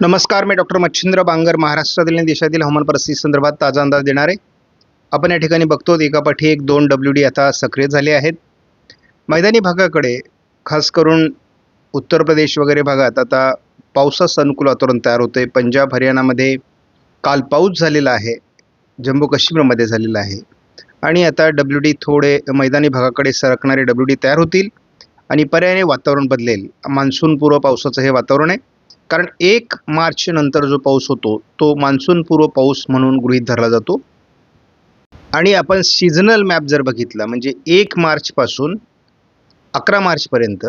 नमस्कार, मी डॉक्टर मच्छिंद्र बांगर महाराष्ट्रातील आणि देशातील हवामान परिस्थिती संदर्भात ताजा अंदाज देणार आहे. आपण या ठिकाणी बघतो एकापाठी एक 2 WD आता सक्रिय झाले आहेत. मैदानी भागाकडे खास करून उत्तर प्रदेश वगैरे भागात आता पावसाचं अनुकूल वातावरण तयार होते. पंजाब हरियाणामध्ये काल पाऊस झालेला आहे, जम्मू काश्मीरमध्ये झालेला आहे आणि आता WD थोडे मैदानी भागाकडे सरकणारे WD तयार होतील आणि पर्यायाने वातावरण बदलेल. मान्सूनपूर्व पावसाचं हे वातावरण आहे, कारण 1 मार्च नंतर जो पाऊस होतो तो मान्सूनपूर्व पाऊस म्हणून गृहीत धरला जातो. आणि आपण सीझनल मॅप जर बघितला म्हणजे 1 मार्चपासून 11 मार्चपर्यंत,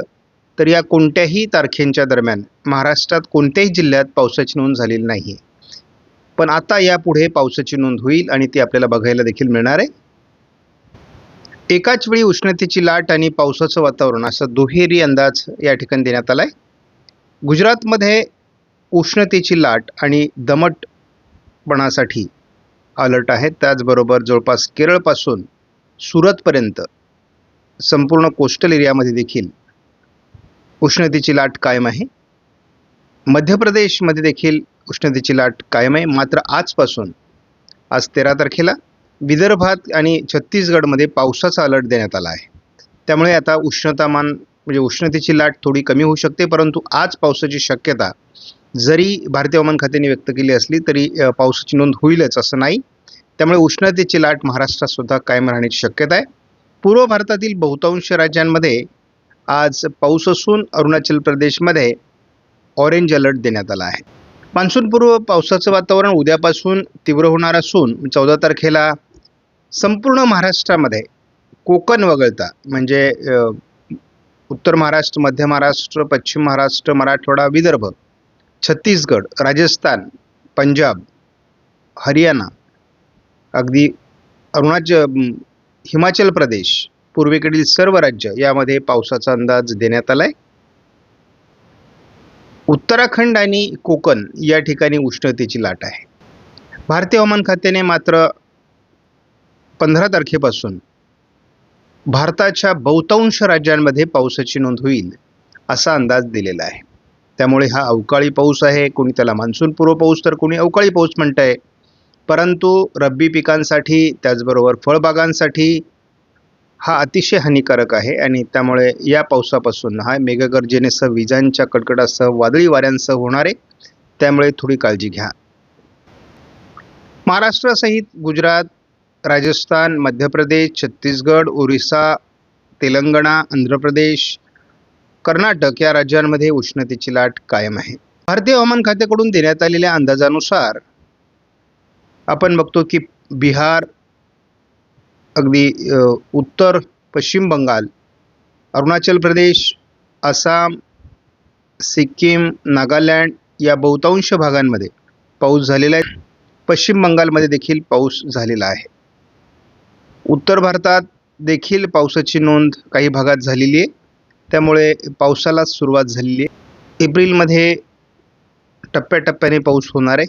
तर या कोणत्याही तारखेंच्या दरम्यान महाराष्ट्रात कोणत्याही जिल्ह्यात पावसाची नोंद झालेली नाही. पण आता यापुढे पावसाची नोंद होईल आणि ती आपल्याला बघायला देखील मिळणार आहे. एकाच वेळी उष्णतेची लाट आणि पावसाचं वातावरण असा दुहेरी अंदाज या ठिकाणी देण्यात आला आहे. गुजरातमध्ये उष्णतेची लाट आणि दमटपणासाठी अलर्ट आहे. त्याचबरोबर जवळपास केरळपासून सुरतपर्यंत संपूर्ण कोस्टल एरियामध्ये देखील उष्णतेची लाट कायम आहे. मध्य प्रदेशमध्ये देखील उष्णतेची लाट कायम आहे. मात्र आजपासून, आज 13 तारखेला विदर्भात आणि छत्तीसगडमध्ये पावसाचा अलर्ट देण्यात आला आहे. त्यामुळे आता म्हणजे उष्णतेची लाट थोडी कमी होऊ शकते, परंतु आज पावसाची शक्यता जरी भारतीय हवामान खात्याने व्यक्त केली असली तरी पावसाची नोंद होईलच असं नाही. त्यामुळे उष्णतेची लाट महाराष्ट्रात सुद्धा कायम राहण्याची शक्यता आहे. पूर्व भारतातील बहुतांश राज्यांमध्ये आज पाऊस असून अरुणाचल प्रदेशमध्ये ऑरेंज अलर्ट देण्यात आला आहे. मान्सूनपूर्व पावसाचं वातावरण उद्यापासून तीव्र होणार असून 14 तारखेला संपूर्ण महाराष्ट्रामध्ये कोकण वगळता म्हणजे उत्तर महाराष्ट्र, मध्य महाराष्ट्र, पश्चिम महाराष्ट्र, मराठवाडा, विदर्भ, छत्तीसगड, राजस्थान, पंजाब, हरियाणा, अगदी हिमाचल प्रदेश, पूर्वेकडील सर्व राज्य यामध्ये पावसाचा अंदाज देण्यात आला आहे. उत्तराखंड आणि कोकण या ठिकाणी उष्णतेची लाट आहे. भारतीय हवामान खात्याने मात्र 15 तारखेपासून भारताच्या बहुतांश राज्यांमध्ये पावसाची नोंद होईल असा अंदाज दिलेला आहे. त्यामुळे हा अवकाळी पाऊस आहे. कोणी त्याला मान्सूनपूर्व पाऊस तर कोणी अवकाळी पाऊस म्हणत आहे. परंतु रब्बी पिकांसाठी त्याचबरोबर फळबागांसाठी हा अतिशय हानिकारक आहे आणि त्यामुळे या पावसापासून हा मेघगर्जनेसह, विजांच्या कडकडासह, वादळी वाऱ्यांसह होणार आहे. त्यामुळे थोडी काळजी घ्या. महाराष्ट्रासहित गुजरात, राजस्थान, मध्य प्रदेश, छत्तीसगड, ओरिसा, तेलंगणा, आंध्र प्रदेश, कर्नाटक या राज्यांमध्ये उष्णतेची लाट कायम आहे. भारतीय हवामान खात्याकडून देण्यात आलेल्या अंदाजानुसार आपण बघतो की बिहार, अगदी उत्तर पश्चिम बंगाल, अरुणाचल प्रदेश, आसाम, सिक्कीम, नागालँड या बहुतांश भागांमध्ये पाऊस झालेला आहे. पश्चिम बंगालमध्ये देखील पाऊस झालेला आहे. उत्तर भारतात देखील पावसाची नोंद काही भागात झालेली आहे. त्यामुळे पावसाला सुरुवात झालेली आहे. एप्रिलमध्ये टप्प्याटप्प्याने पाऊस होणार आहे.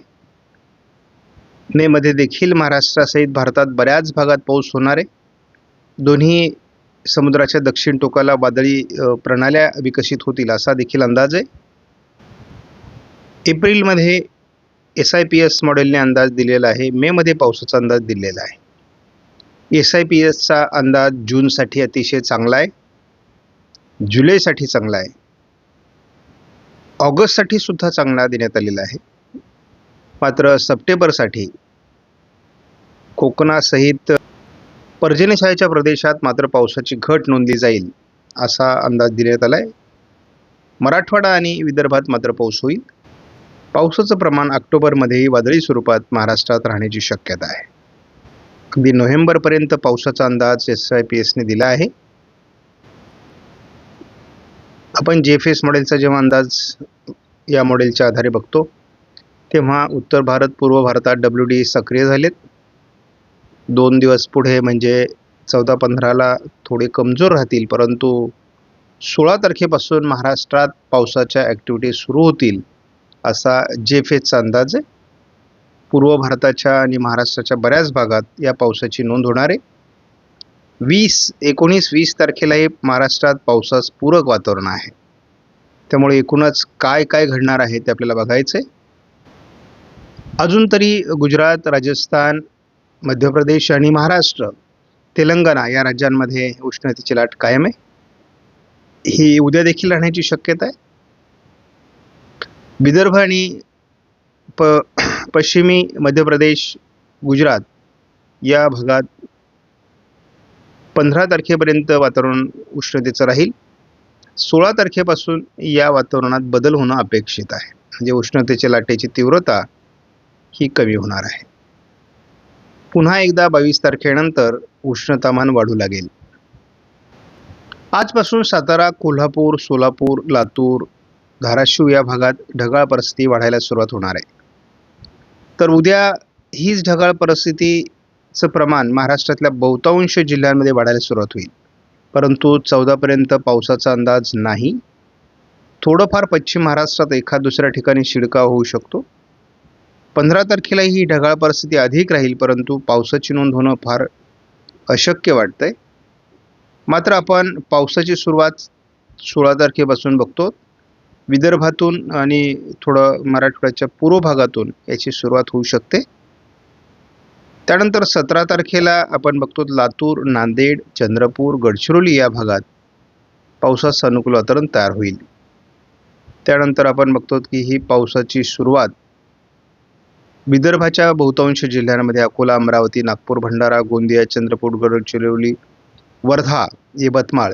मेमध्ये देखील महाराष्ट्रासहित भारतात बऱ्याच भागात पाऊस होणार आहे. दोन्ही समुद्राच्या दक्षिण टोकाला वादळी प्रणाल्या विकसित होतील असा देखील अंदाज आहे. एप्रिलमध्ये SIPS मॉडेलने अंदाज दिलेला आहे. मेमध्ये पावसाचा अंदाज दिलेला आहे. SIPSचा अंदाज जूनसाठी अतिशय चांगला आहे, जुलैसाठी चांगला आहे, ऑगस्टसाठी सुद्धा चांगला देण्यात आलेला आहे. मात्र सप्टेंबरसाठी कोकणासहित पर्जन्यछायेच्या प्रदेशात मात्र पावसाची घट नोंदली जाईल असा अंदाज देण्यात आला आहे. मराठवाडा आणि विदर्भात मात्र पाऊस होईल. पावसाचं प्रमाण ऑक्टोबरमध्येही वादळी स्वरूपात महाराष्ट्रात राहण्याची शक्यता आहे. अगदी नोव्हेंबरपर्यंत पावसाचा अंदाज SIPSने दिला आहे. आपण JFS मॉडेलचा जेव्हा अंदाज या मॉडेलच्या आधारे बघतो तेव्हा उत्तर भारत, पूर्व भारतात WD सक्रिय झालेत. 2 दिवस पुढे म्हणजे 14-15ला थोडे कमजोर राहतील, परंतु 16 तारखेपासून महाराष्ट्रात पावसाच्या ॲक्टिव्हिटी सुरू होतील असा JFSचा अंदाज आहे. पूर्व भारताच्या आणि महाराष्ट्राच्या बऱ्याच भागात या पावसाची नोंद होणार आहे. 19-20 तारखेला हे महाराष्ट्रात पावसास पूरक वातावरण आहे. त्यामुळे एकूणच काय काय घडणार आहे ते आपल्याला बघायचं आहे. अजून तरी गुजरात, राजस्थान, मध्य प्रदेश आणि महाराष्ट्र, तेलंगणा या राज्यांमध्ये उष्णतेची लाट कायम आहे. ही उद्या देखील राहण्याची शक्यता आहे. विदर्भ आणि प पश्चिमी मध्य प्रदेश, गुजरात या भागात 15 तारखेपर्यंत वातावरण उष्णतेचं राहील. 16 तारखेपासून या वातावरणात बदल होणं अपेक्षित आहे. म्हणजे उष्णतेच्या लाटेची तीव्रता ही कमी होणार आहे. पुन्हा एकदा 22 तारखेनंतर उष्णतामान वाढू लागेल. आजपासून सातारा, कोल्हापूर, सोलापूर, लातूर, धाराशिव या भागात ढगाळ परिस्थिती वाढायला सुरुवात होणार आहे. तर उद्या हीच ढगाळ परिस्थितीचं प्रमाण महाराष्ट्रातल्या बहुतांश जिल्ह्यांमध्ये वाढायला सुरुवात होईल. परंतु 14 पर्यंत पावसाचा अंदाज नाही. थोडंफार पश्चिम महाराष्ट्रात एखाद दुसऱ्या ठिकाणी शिडकाव होऊ शकतो. 15 तारखेला ही ढगाळ परिस्थिती अधिक राहील, परंतु पावसाची नोंद होणं फार अशक्य वाटतंय. मात्र आपण पावसाची सुरुवात 16 तारखेपासून बघतो. विदर्भातून आणि थोडं मराठवाड्याच्या पूर्व भागातून याची सुरुवात होऊ शकते. त्यानंतर 17 तारखेला आपण बघतो लातूर, नांदेड, चंद्रपूर, गडचिरोली या भागात पावसाचं अनुकूल वातावरण तयार होईल. त्यानंतर आपण बघतो की ही पावसाची सुरुवात विदर्भाच्या बहुतांश जिल्ह्यांमध्ये अकोला, अमरावती, नागपूर, भंडारा, गोंदिया, चंद्रपूर, गडचिरोली, वर्धा, यवतमाळ,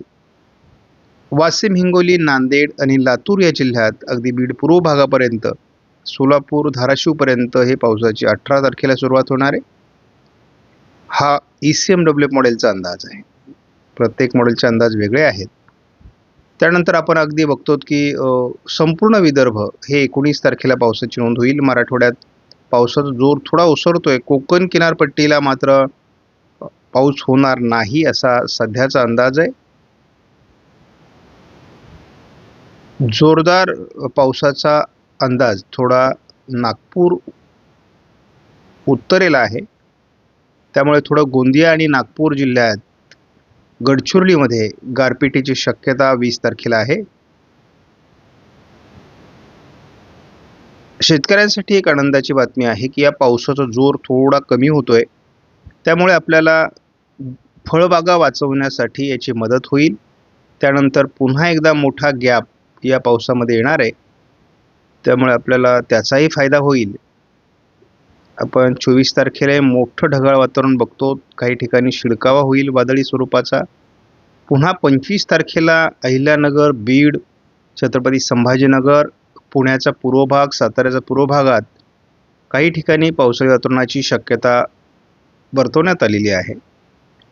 वाशिम, हिंगोली, नांदेड आणि लातूर या जिल्ह्यात अगदी बीड पूर्व भागापर्यंत, सोलापूर, धाराशिवपर्यंत हे पावसाची 18 तारखेला सुरुवात होणार आहे. हा ECMW मॉडेलचा अंदाज आहे. प्रत्येक मॉडेलचे अंदाज वेगळे आहेत. त्यानंतर आपण अगदी बघतो की संपूर्ण विदर्भ हे 19 तारखेला पावसाची नोंद होईल. मराठवाड्यात पावसाचा जोर थोडा ओसरतोय. कोकण किनारपट्टीला मात्र पाऊस होणार नाही असा सध्याचा अंदाज आहे. जोरदार पावसाचा अंदाज थोडा नागपूर उत्तरेला आहे. त्यामुळे थोडं गोंदिया आणि नागपूर जिल्ह्यात, गडचिरोलीमध्ये गारपिटीची शक्यता 20 तारखेला आहे. शेतकऱ्यांसाठी एक आनंदाची बातमी आहे की या पावसाचा जोर थोडा कमी होतोय. त्यामुळे आपल्याला फळबागा वाचवण्यासाठी याची मदत होईल. त्यानंतर पुन्हा एकदा मोठा गॅप या पावसामध्ये येणार आहे. त्यामुळे आपल्याला त्याचाही फायदा होईल. आपण 24 तारखेला मोठं ढगाळ वातावरण बघतो. काही ठिकाणी शिडकावा होईल वादळी स्वरूपाचा. पुन्हा 25 तारखेला अहिल्यानगर, बीड, छत्रपती संभाजीनगर, पुण्याचा पूर्व भाग, साताऱ्याचा पूर्व भागात काही ठिकाणी पावसाळी वातावरणाची शक्यता वर्तवण्यात आलेली आहे.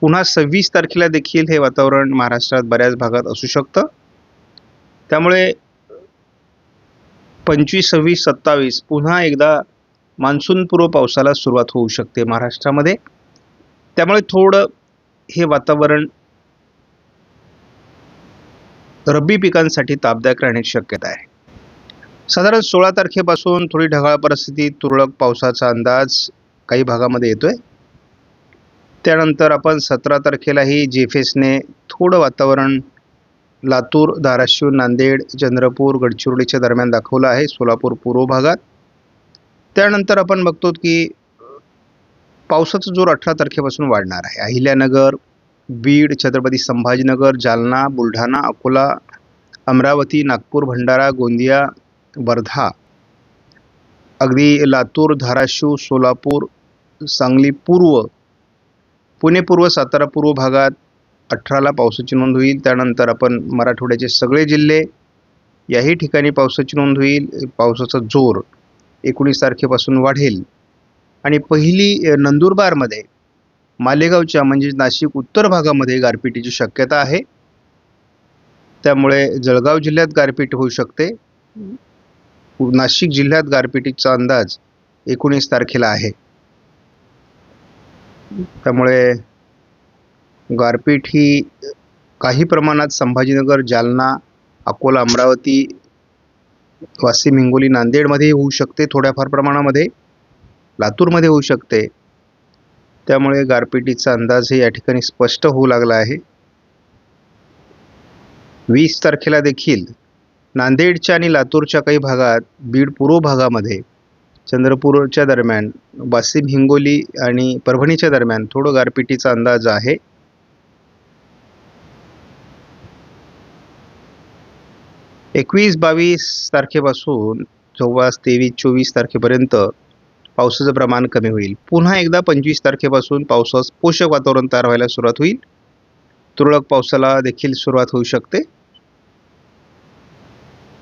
पुन्हा 26 तारखेला देखील हे वातावरण महाराष्ट्रात बऱ्याच भागात असू शकतं. त्यामुळे 25, 26, 27 पुन्हा एकदा मान्सूनपूर्व पावसाला सुरुवात होऊ शकते महाराष्ट्रामध्ये. त्यामुळे थोडं हे वातावरण रब्बी पिकांसाठी तापदायक राहण्याची शक्यता आहे. साधारण 16 तारखेपासून थोडी ढगाळ परिस्थिती, तुरळक पावसाचा अंदाज काही भागामध्ये येतोय. त्यानंतर आपण 17 तारखेलाही जेफेसने थोडं वातावरण लातूर, धाराशिव, नांदेड, चंद्रपूर, गडचिरोलीच्या दरम्यान दाखवलं आहे, सोलापूर पूर्व भागात. त्यानंतर आपण बघतो की पावसाचा जोर 18 तारखेपासून वाढणार आहे. अहिल्यानगर, बीड, छत्रपती संभाजीनगर, जालना, बुलढाणा, अकोला, अमरावती, नागपूर, भंडारा, गोंदिया, वर्धा, अगदी लातूर, धाराशिव, सोलापूर, सांगली पूर्व, पुणे पूर्व, सातारा पूर्व भागात 18ला पावसाची नोंद होईल. त्यानंतर आपण मराठवाड्याचे सगळे जिल्हे याही ठिकाणी पावसाची नोंद होईल. पावसाचा जोर 19 तारखेपासून वाढेल आणि पहिली नंदुरबारमध्ये, मालेगावच्या म्हणजे नाशिक उत्तर भागामध्ये गारपिटीची शक्यता आहे. त्यामुळे जळगाव जिल्ह्यात गारपीट होऊ शकते. नाशिक जिल्ह्यात गारपिटीचा अंदाज 19 तारखेला आहे. त्यामुळे गारपीट ही काही प्रमाणात संभाजीनगर, जालना, अकोला, अमरावती, वाशिम, हिंगोली, नांदेडमध्ये होऊ शकते. थोड्याफार प्रमाणामध्ये लातूरमध्ये होऊ शकते. त्यामुळे गारपिटीचा अंदाज हे या ठिकाणी स्पष्ट होऊ लागला आहे. 20 तारखेला देखील नांदेडच्या आणि लातूरच्या काही भागात, बीड पूर्व भागामध्ये चंद्रपूरच्या दरम्यान, वाशिम, हिंगोली आणि परभणीच्या दरम्यान थोडं गारपिटीचा अंदाज आहे. 21-22 तारखेपासून जवळपास 23-24 तारखेपर्यंत पावसाचं प्रमाण कमी होईल. पुन्हा एकदा 25 तारखेपासून पावसास पोषक वातावरण तयार व्हायला सुरुवात होईल. तुरळक पावसाला देखील सुरुवात होऊ शकते.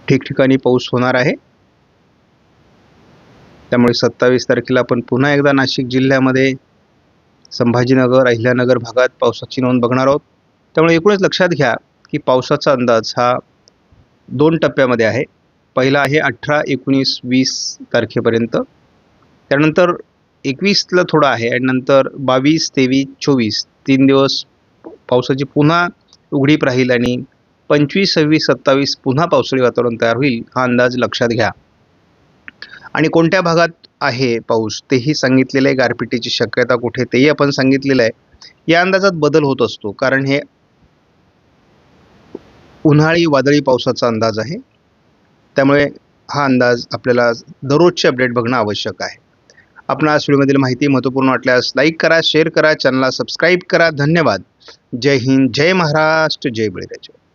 ठिकठिकाणी पाऊस होणार आहे. त्यामुळे 27 तारखेला आपण पुन्हा एकदा नाशिक जिल्ह्यामध्ये संभाजीनगर, अहिल्यानगर भागात पावसाची नोंद बघणार आहोत. त्यामुळे एकूणच लक्षात घ्या की पावसाचा अंदाज हा 2 टप्प्यामध्ये आहे. पहिला आहे 18, 19, 20 तारखेपर्यंत. त्यानंतर 21ला थोडा आहे आणि नंतर 22, 23, 24 3 दिवस पावसाची पुन्हा उघडीप राहील आणि 25, 26, 27 पुन्हा पावसाळी वातावरण तयार होईल. हा अंदाज लक्षात घ्या. आणि कोणत्या भागात आहे पाऊस तेही सांगितलेलं आहे. गारपिटीची शक्यता कुठे तेही आपण सांगितलेलं आहे. या अंदाजात बदल होत असतो कारण हे उन्हाळी वादळी पावसाचा अंदाज आहे. त्यामुळे हा अंदाज आपल्याला दररोजचे अपडेट बघणं आवश्यक आहे. आपणास व्हिडिओमधील माहिती महत्त्वपूर्ण वाटल्यास लाईक करा, शेअर करा, चॅनलला सबस्क्राईब करा. धन्यवाद. जय हिंद, जय महाराष्ट्र, जय बळीराजा.